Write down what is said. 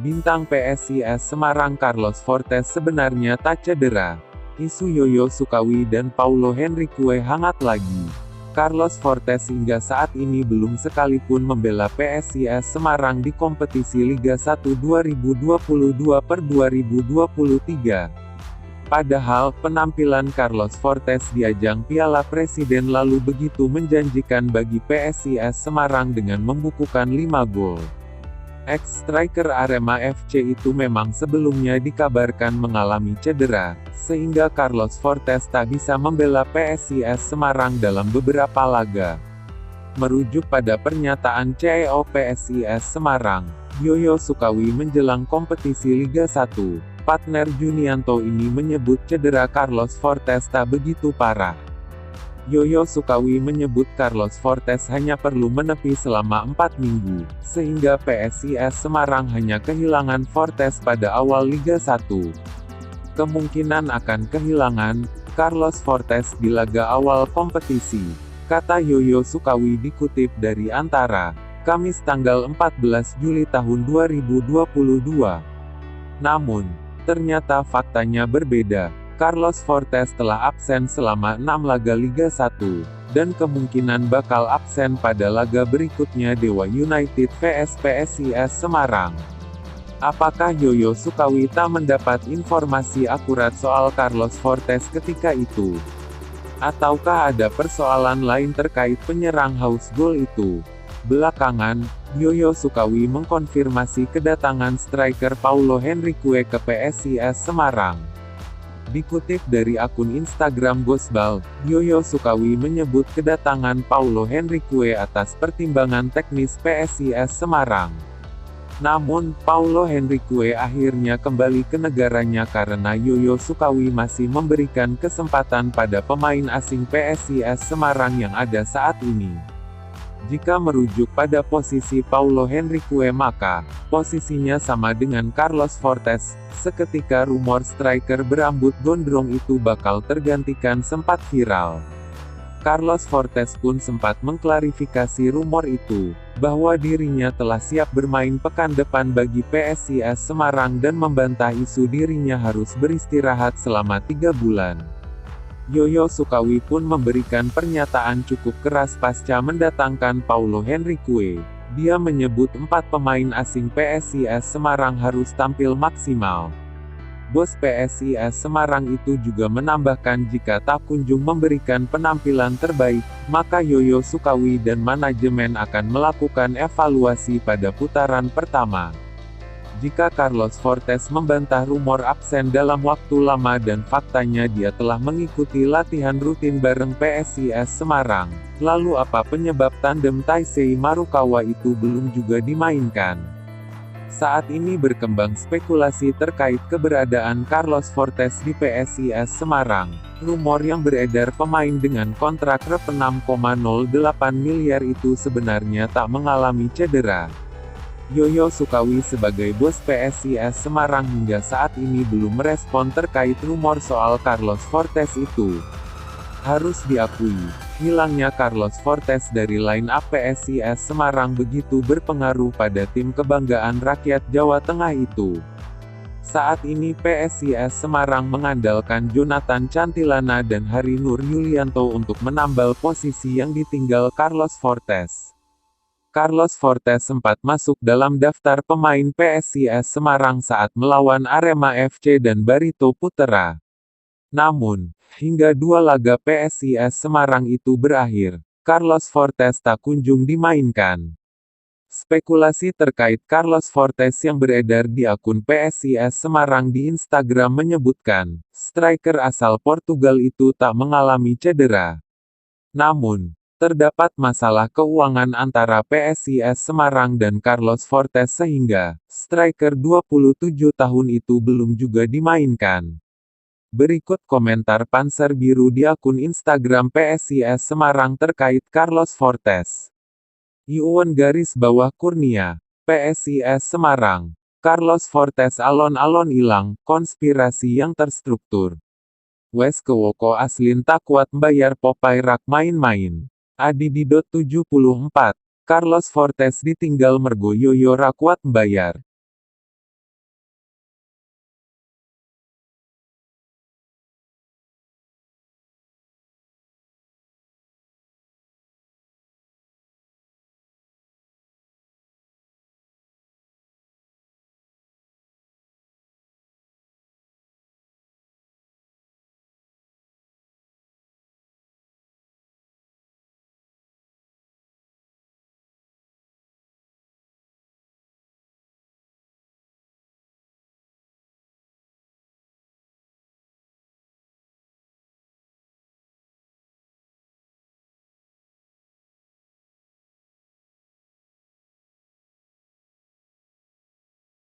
Bintang PSIS Semarang Carlos Fortes sebenarnya tak cedera. Isu Yoyo Sukawi dan Paulo Henrique hangat lagi. Carlos Fortes hingga saat ini belum sekalipun membela PSIS Semarang di kompetisi Liga 1 2022/2023. Padahal, penampilan Carlos Fortes di ajang Piala Presiden lalu begitu menjanjikan bagi PSIS Semarang dengan membukukan 5 gol. Ex-striker Arema FC itu memang sebelumnya dikabarkan mengalami cedera, sehingga Carlos Fortes tak bisa membela PSIS Semarang dalam beberapa laga. Merujuk pada pernyataan CEO PSIS Semarang, Yoyo Sukawi menjelang kompetisi Liga 1, partner Junianto ini menyebut cedera Carlos Fortes tak begitu parah. Yoyo Sukawi menyebut Carlos Fortes hanya perlu menepi selama 4 minggu, sehingga PSIS Semarang hanya kehilangan Fortes pada awal Liga 1. Kemungkinan akan kehilangan Carlos Fortes di laga awal kompetisi, kata Yoyo Sukawi dikutip dari Antara, Kamis tanggal 14 Juli tahun 2022. Namun, ternyata faktanya berbeda. Carlos Fortes telah absen selama 6 laga Liga 1, dan kemungkinan bakal absen pada laga berikutnya Dewa United vs PSIS Semarang. Apakah Yoyo Sukawi tak mendapat informasi akurat soal Carlos Fortes ketika itu? Ataukah ada persoalan lain terkait penyerang haus gol itu? Belakangan, Yoyo Sukawi mengkonfirmasi kedatangan striker Paulo Henrique ke PSIS Semarang. Dikutip dari akun Instagram Gosbal, Yoyo Sukawi menyebut kedatangan Paulo Henrique atas pertimbangan teknis PSIS Semarang. Namun, Paulo Henrique akhirnya kembali ke negaranya karena Yoyo Sukawi masih memberikan kesempatan pada pemain asing PSIS Semarang yang ada saat ini. Jika merujuk pada posisi Paulo Henrique maka, posisinya sama dengan Carlos Fortes. Seketika rumor striker berambut gondrong itu bakal tergantikan sempat viral. Carlos Fortes pun sempat mengklarifikasi rumor itu, bahwa dirinya telah siap bermain pekan depan bagi PSIS Semarang dan membantah isu dirinya harus beristirahat selama 3 bulan. Yoyo Sukawi pun memberikan pernyataan cukup keras pasca mendatangkan Paulo Henrique. Dia menyebut 4 pemain asing PSIS Semarang harus tampil maksimal. Bos PSIS Semarang itu juga menambahkan jika tak kunjung memberikan penampilan terbaik, maka Yoyo Sukawi dan manajemen akan melakukan evaluasi pada putaran pertama. Jika Carlos Fortes membantah rumor absen dalam waktu lama dan faktanya dia telah mengikuti latihan rutin bareng PSIS Semarang, lalu apa penyebab tandem Taisei Marukawa itu belum juga dimainkan? Saat ini berkembang spekulasi terkait keberadaan Carlos Fortes di PSIS Semarang. Rumor yang beredar pemain dengan kontrak rep 6,08 miliar itu sebenarnya tak mengalami cedera. Yoyo Sukawi sebagai bos PSIS Semarang hingga saat ini belum merespon terkait rumor soal Carlos Fortes itu. Harus diakui, hilangnya Carlos Fortes dari line-up PSIS Semarang begitu berpengaruh pada tim kebanggaan rakyat Jawa Tengah itu. Saat ini PSIS Semarang mengandalkan Jonathan Cantilana dan Hari Nur Yulianto untuk menambal posisi yang ditinggal Carlos Fortes. Carlos Fortes sempat masuk dalam daftar pemain PSIS Semarang saat melawan Arema FC dan Barito Putra. Namun, hingga 2 laga PSIS Semarang itu berakhir, Carlos Fortes tak kunjung dimainkan. Spekulasi terkait Carlos Fortes yang beredar di akun PSIS Semarang di Instagram menyebutkan, striker asal Portugal itu tak mengalami cedera. Namun, terdapat masalah keuangan antara PSIS Semarang dan Carlos Fortes sehingga, striker 27 tahun itu belum juga dimainkan. Berikut komentar Panser Biru di akun Instagram PSIS Semarang terkait Carlos Fortes. _Kurnia, PSIS Semarang. Carlos Fortes alon-alon ilang, konspirasi yang terstruktur. Wes kewoko aslin tak kuat mbayar Popeye rak main-main. Adididot 74. Carlos Fortes ditinggal mergo Yoyo ra kuat mbayar.